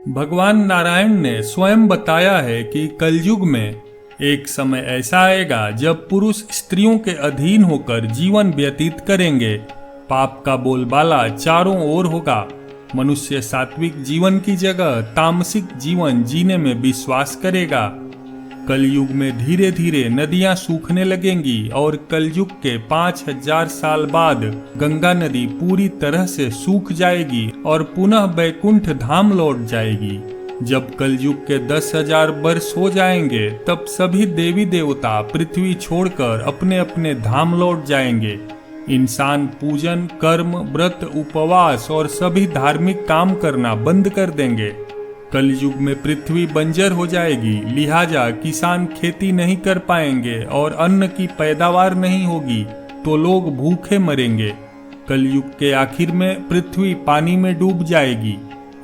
भगवान नारायण ने स्वयं बताया है कि कलयुग में एक समय ऐसा आएगा जब पुरुष स्त्रियों के अधीन होकर जीवन व्यतीत करेंगे। पाप का बोलबाला चारों ओर होगा। मनुष्य सात्विक जीवन की जगह तामसिक जीवन जीने में विश्वास करेगा। कलयुग में धीरे धीरे नदियां सूखने लगेंगी और कलयुग के 5000 साल बाद गंगा नदी पूरी तरह से सूख जाएगी और पुनः बैकुंठ धाम लौट जाएगी। जब कलयुग के 10,000 वर्ष हो जाएंगे तब सभी देवी देवता पृथ्वी छोड़कर अपने अपने धाम लौट जाएंगे। इंसान पूजन, कर्म, व्रत, उपवास और सभी धार्मिक काम करना बंद कर देंगे। कलयुग में पृथ्वी बंजर हो जाएगी, लिहाजा किसान खेती नहीं कर पाएंगे और अन्न की पैदावार नहीं होगी तो लोग भूखे मरेंगे। कलयुग के आखिर में पृथ्वी पानी में डूब जाएगी।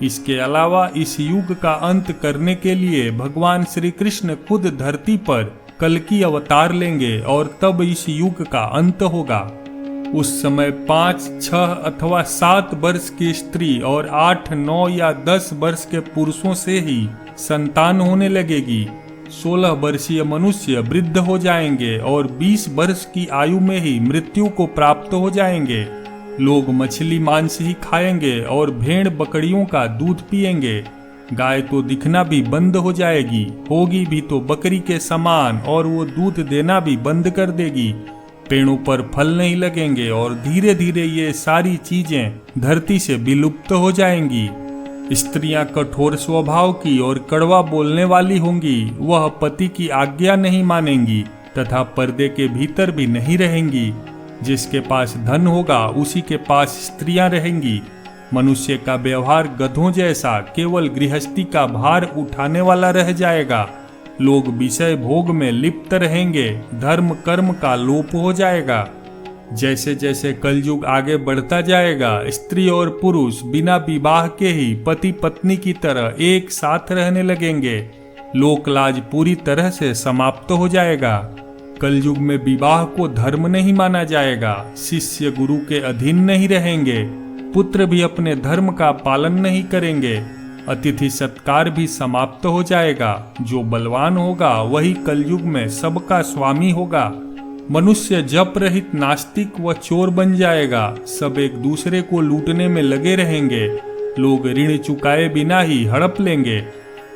इसके अलावा इस युग का अंत करने के लिए भगवान श्री कृष्ण खुद धरती पर कल्कि अवतार लेंगे और तब इस युग का अंत होगा। उस समय 5, 6 अथवा 7 वर्ष की स्त्री और 8, 9 या 10 वर्ष के पुरुषों से ही संतान होने लगेगी। 16 वर्षीय मनुष्य वृद्ध हो जाएंगे और 20 वर्ष की आयु में ही मृत्यु को प्राप्त हो जाएंगे। लोग मछली मांस ही खाएंगे और भेड़ बकरियों का दूध पिएंगे। गाय तो दिखना भी बंद हो जाएगी, होगी भी तो बकरी के समान, और वो दूध देना भी बंद कर देगी। पेड़ों पर फल नहीं लगेंगे और धीरे धीरे ये सारी चीजें धरती से विलुप्त हो जाएंगी। स्त्रियां कठोर स्वभाव की और कड़वा बोलने वाली होंगी। वह पति की आज्ञा नहीं मानेंगी तथा पर्दे के भीतर भी नहीं रहेंगी। जिसके पास धन होगा उसी के पास स्त्रियां रहेंगी। मनुष्य का व्यवहार गधों जैसा केवल गृहस्थी का भार उठाने वाला रह जाएगा। लोग विषय भोग में लिप्त रहेंगे। धर्म कर्म का लोप हो जाएगा। जैसे जैसे कलयुग आगे बढ़ता जाएगा, स्त्री और पुरुष बिना विवाह के ही पति पत्नी की तरह एक साथ रहने लगेंगे। लोकलाज पूरी तरह से समाप्त हो जाएगा। कलयुग में विवाह को धर्म नहीं माना जाएगा। शिष्य गुरु के अधीन नहीं रहेंगे। पुत्र भी अपने धर्म का पालन नहीं करेंगे। अतिथि सत्कार भी समाप्त हो जाएगा। जो बलवान होगा वही कलयुग में सबका स्वामी होगा। मनुष्य जप रहित नास्तिक व चोर बन जाएगा। सब एक दूसरे को लूटने में लगे रहेंगे। लोग ऋण चुकाए बिना ही हड़प लेंगे।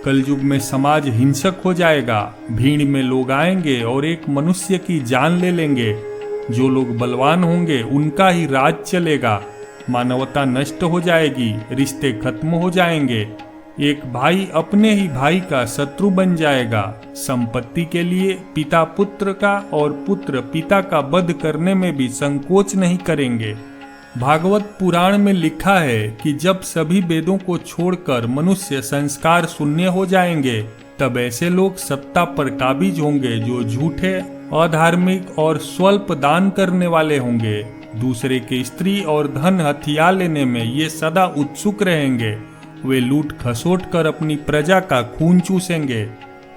कलयुग में समाज हिंसक हो जाएगा। भीड़ में लोग आएंगे और एक मनुष्य की जान ले लेंगे। जो लोग बलवान होंगे उनका ही राज चलेगा। मानवता नष्ट हो जाएगी। रिश्ते खत्म हो जाएंगे। एक भाई अपने ही भाई का शत्रु बन जाएगा। संपत्ति के लिए पिता पुत्र का और पुत्र पिता का वध करने में भी संकोच नहीं करेंगे। भागवत पुराण में लिखा है कि जब सभी वेदों को छोड़कर मनुष्य संस्कार शून्य हो जाएंगे तब ऐसे लोग सत्ता पर काबिज होंगे जो झूठे, अधार्मिक और स्वल्प दान करने वाले होंगे। दूसरे के स्त्री और धन हथिया लेने में ये सदा उत्सुक रहेंगे। वे लूट खसोट कर अपनी प्रजा का खून चूसेंगे।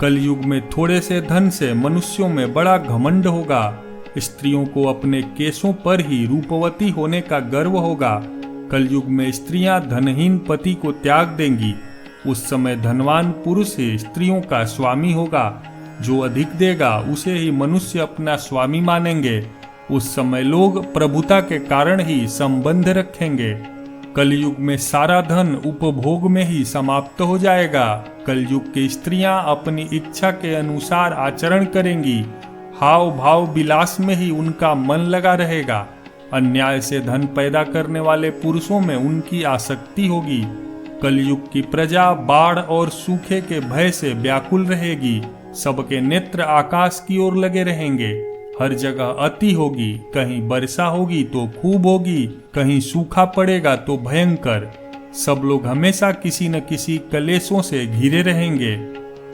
कलयुग में थोड़े से धन से मनुष्यों में बड़ा घमंड होगा। स्त्रियों को अपने केशों पर ही रूपवती होने का गर्व होगा। कलयुग में स्त्रियां धनहीन पति को त्याग देंगी। उस समय धनवान पुरुष ही स्त्रियों का स्वामी होगा। जो अधिक देगा उसे ही मनुष्य अपना स्वामी मानेंगे। उस समय लोग प्रभुता के कारण ही संबंध रखेंगे। कलयुग में सारा धन उपभोग में ही समाप्त हो जाएगा। कलयुग की स्त्रियां अपनी इच्छा के अनुसार आचरण करेंगी। हाव भाव विलास में ही उनका मन लगा रहेगा। अन्याय से धन पैदा करने वाले पुरुषों में उनकी आसक्ति होगी। कलयुग की प्रजा बाढ़ और सूखे के भय से व्याकुल रहेगी। सबके नेत्र आकाश की ओर लगे रहेंगे। हर जगह अति होगी। कहीं वर्षा होगी तो खूब होगी, कहीं सूखा पड़ेगा तो भयंकर। सब लोग हमेशा किसी न किसी कलेशों से घिरे रहेंगे।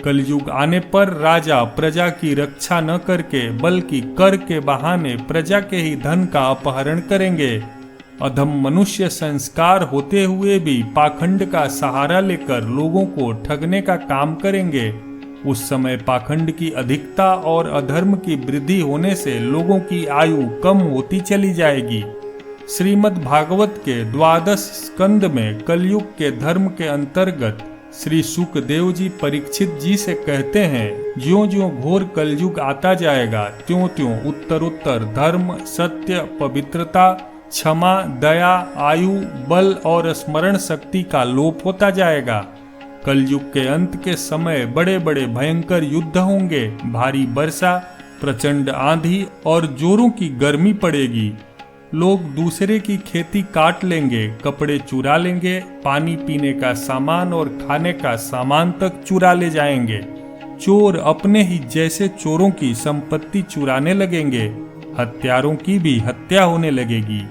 कलयुग आने पर राजा प्रजा की रक्षा न करके बल्कि कर के बहाने प्रजा के ही धन का अपहरण करेंगे। अधम मनुष्य संस्कार होते हुए भी पाखंड का सहारा लेकर लोगों को ठगने का काम करेंगे। उस समय पाखंड की अधिकता और अधर्म की वृद्धि होने से लोगों की आयु कम होती चली जाएगी। श्रीमद् भागवत के 12 स्कंद में कलयुग के धर्म के अंतर्गत श्री सुखदेव जी परीक्षित जी से कहते हैं, ज्यों ज्यों घोर कलयुग आता जाएगा त्यों त्यों उत्तरोत्तर धर्म, सत्य, पवित्रता, क्षमा, दया, आयु, बल और स्मरण शक्ति का लोप होता जाएगा। कलयुग के अंत के समय बड़े बड़े भयंकर युद्ध होंगे, भारी वर्षा, प्रचंड आंधी और जोरों की गर्मी पड़ेगी। लोग दूसरे की खेती काट लेंगे, कपड़े चुरा लेंगे, पानी पीने का सामान और खाने का सामान तक चुरा ले जाएंगे। चोर अपने ही जैसे चोरों की संपत्ति चुराने लगेंगे, हत्यारों की भी हत्या होने लगेगी।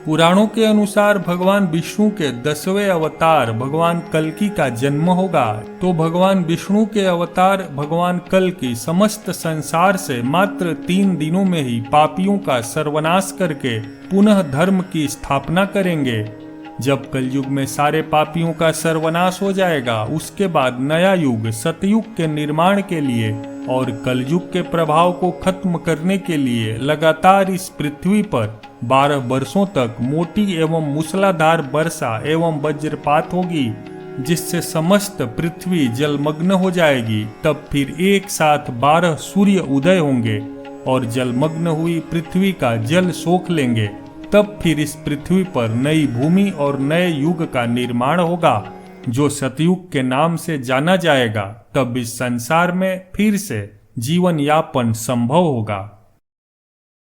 पुराणों के अनुसार भगवान विष्णु के 10वें अवतार भगवान कल्कि का जन्म होगा, तो भगवान विष्णु के अवतार भगवान कल्कि समस्त संसार से मात्र 3 दिनों में ही पापियों का सर्वनाश करके पुनः धर्म की स्थापना करेंगे। जब कलयुग में सारे पापियों का सर्वनाश हो जाएगा, उसके बाद नया युग सतयुग के निर्माण के लिए और कलयुग के प्रभाव को खत्म करने के लिए लगातार इस पृथ्वी पर 12 वर्षों तक मोटी एवं मूसलाधार वर्षा एवं वज्रपात होगी, जिससे समस्त पृथ्वी जलमग्न हो जाएगी। तब फिर एक साथ 12 सूर्य उदय होंगे और जलमग्न हुई पृथ्वी का जल सोख लेंगे। तब फिर इस पृथ्वी पर नई भूमि और नए युग का निर्माण होगा, जो सतयुग के नाम से जाना जाएगा। तब इस संसार में फिर से जीवन यापन संभव होगा।